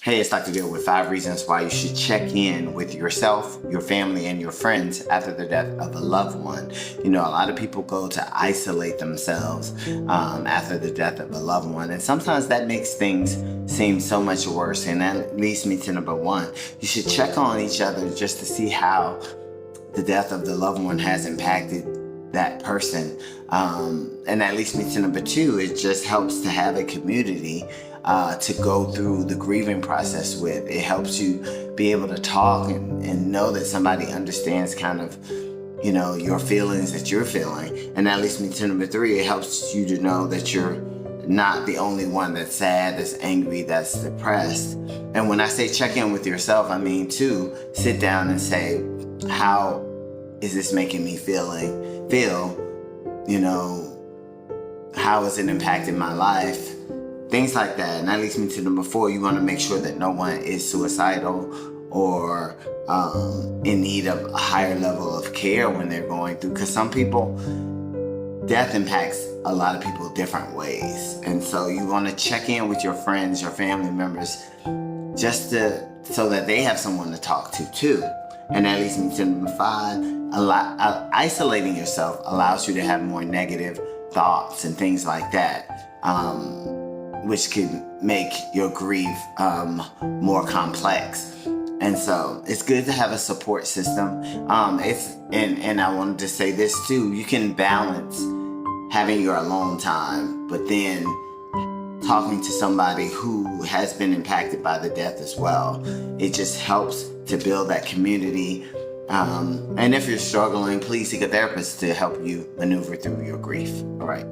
Hey, it's Dr. Gill with 5 reasons why you should check in with yourself, your family, and your friends after the death of a loved one. You know, a lot of people go to isolate themselves after the death of a loved one, and sometimes that makes things seem so much worse. And that leads me to number one. You should check on each other just to see how the death of the loved one has impacted that person. And that leads me to number two. It just helps to have a community to go through the grieving process with. It helps you be able to talk and know that somebody understands kind of, you know, your feelings that you're feeling. And that leads me to number three. It helps you to know that you're not the only one that's sad, that's angry, that's depressed. And when I say check in with yourself, I mean to sit down and say, how is this making me feel? You know, how is it impacting my life? Things like that. And that leads me to number four. You want to make sure that no one is suicidal or in need of a higher level of care when they're going through. Because some people, death impacts a lot of people different ways. And so you want to check in with your friends, your family members, so that they have someone to talk to too. And that leads me to number five. Isolating yourself allows you to have more negative thoughts and things like that, which can make your grief more complex. And so it's good to have a support system. And I wanted to say this too. You can balance having your alone time, but then talking to somebody who has been impacted by the death as well. It just helps to build that community. And if you're struggling, please seek a therapist to help you maneuver through your grief. All right.